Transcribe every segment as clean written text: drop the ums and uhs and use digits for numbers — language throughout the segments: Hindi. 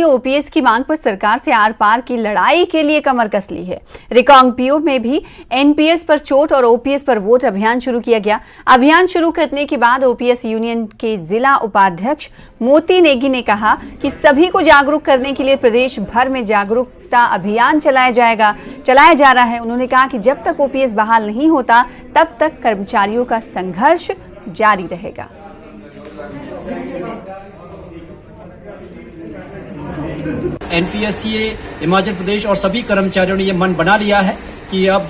ओपीएस की मांग पर सरकार से आर पार की लड़ाई के लिए कमर कस ली है। रिकांगपिओ में भी एनपीएस पर चोट और ओपीएस पर वोट अभियान शुरू किया गया। अभियान शुरू करने के बाद ओपीएस यूनियन के जिला उपाध्यक्ष मोती नेगी ने कहा कि सभी को जागरूक करने के लिए प्रदेश भर में जागरूकता अभियान चलाया जा रहा है। उन्होंने कहा कि जब तक ओपीएस बहाल नहीं होता तब तक कर्मचारियों का संघर्ष जारी रहेगा। एनपीएससीए हिमाचल प्रदेश और सभी कर्मचारियों ने ये मन बना लिया है कि अब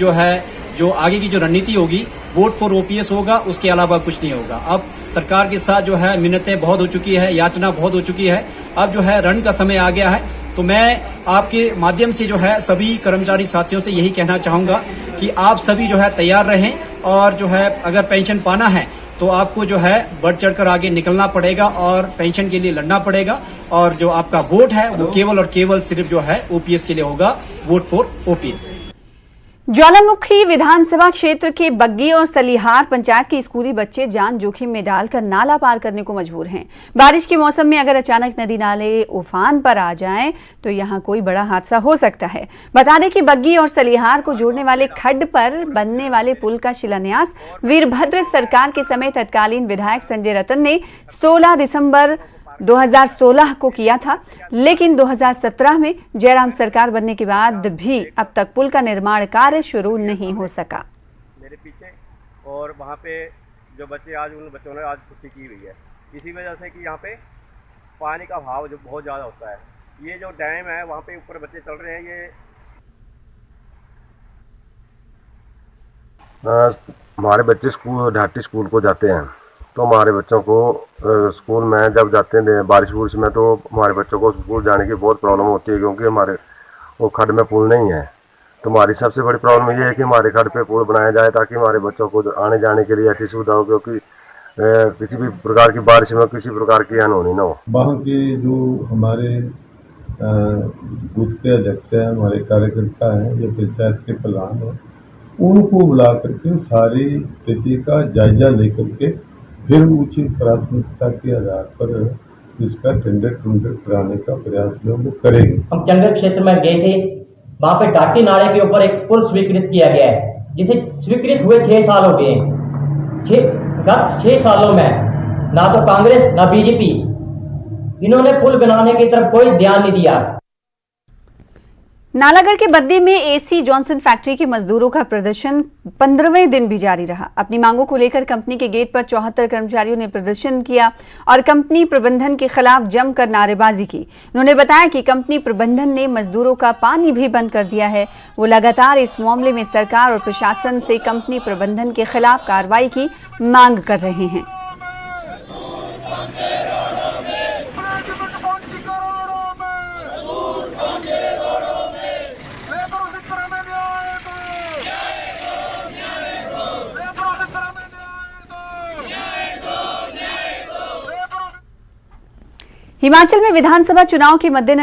जो आगे की जो रणनीति होगी वोट फॉर ओपीएस होगा, उसके अलावा कुछ नहीं होगा। अब सरकार के साथ मिन्नतें बहुत हो चुकी है, याचना बहुत हो चुकी है। अब रण का समय आ गया है। तो मैं आपके माध्यम से सभी कर्मचारी साथियों से यही कहना चाहूंगा कि आप सभी तैयार रहें और अगर पेंशन पाना है तो आपको बढ़ चढ़कर आगे निकलना पड़ेगा और पेंशन के लिए लड़ना पड़ेगा। और जो आपका वोट है वो केवल और केवल सिर्फ ओपीएस के लिए होगा, वोट फॉर ओपीएस। ज्वालामुखी विधानसभा क्षेत्र के बग्गी और सलीहार पंचायत के स्कूली बच्चे जान जोखिम में डालकर नाला पार करने को मजबूर हैं। बारिश के मौसम में अगर अचानक नदी नाले उफान पर आ जाएं तो यहां कोई बड़ा हादसा हो सकता है। बता दें कि बग्गी और सलीहार को जोड़ने वाले खड्ड पर बनने वाले पुल का शिलान्यास वीरभद्र सरकार के समय तत्कालीन विधायक संजय रतन ने 16 दिसंबर 2016 को किया था, लेकिन 2017 में जयराम सरकार बनने के बाद भी अब तक पुल का निर्माण कार्य शुरू नहीं हो सका। मेरे पीछे और वहाँ पे जो बच्चे उन बच्चों ने आज छुट्टी की हुई है, इसी वजह से कि यहाँ पे पानी का भाव जो बहुत ज़्यादा होता है। ये जो डैम है वहाँ पे ऊपर बच्चे चल रहे हैं। हमारे बच्चे ढाटी स्कूल को जाते हैं, तो हमारे बच्चों को स्कूल में जब जाते हैं बारिश बुरिश में, तो हमारे बच्चों को स्कूल जाने की बहुत प्रॉब्लम होती है, क्योंकि हमारे वो खड्ड में पुल नहीं है। तो हमारी सबसे बड़ी प्रॉब्लम ये है कि हमारे खड्ड पे पुल बनाया जाए ताकि हमारे बच्चों को आने जाने के लिए अच्छी सुविधा हो, क्योंकि किसी भी प्रकार की बारिश में किसी प्रकार की अनहोनी न हो। वहाँ के जो हमारे बूथ के अध्यक्ष हैं, हमारे कार्यकर्ता हैं, जो पंचायत के प्रधान हैं, उनको बुला करके सारी स्थिति का जायजा लेकर के फिर उचित प्राथमिकता के आधार पर इसका टेंडर कराने का प्रयास लोग करेंगे। हम जंगल क्षेत्र में गए थे, वहाँ पे घाटी नाले के ऊपर एक पुल स्वीकृत किया गया है, जिसे स्वीकृत हुए 6 साल हो गए। गत 6 सालों में ना तो कांग्रेस ना बीजेपी इन्होंने पुल बनाने की तरफ कोई ध्यान नहीं दिया। नालागढ़ के बद्दी में एसी जॉनसन फैक्ट्री के मजदूरों का प्रदर्शन 15वें दिन भी जारी रहा। अपनी मांगों को लेकर कंपनी के गेट पर 74 कर्मचारियों ने प्रदर्शन किया और कंपनी प्रबंधन के खिलाफ जमकर नारेबाजी की। उन्होंने बताया कि कंपनी प्रबंधन ने मजदूरों का पानी भी बंद कर दिया है। वो लगातार इस मामले में सरकार और प्रशासन से कंपनी प्रबंधन के खिलाफ कार्रवाई की मांग कर रहे हैं। हिमाचल में विधानसभा चुनाव के मद्देनजर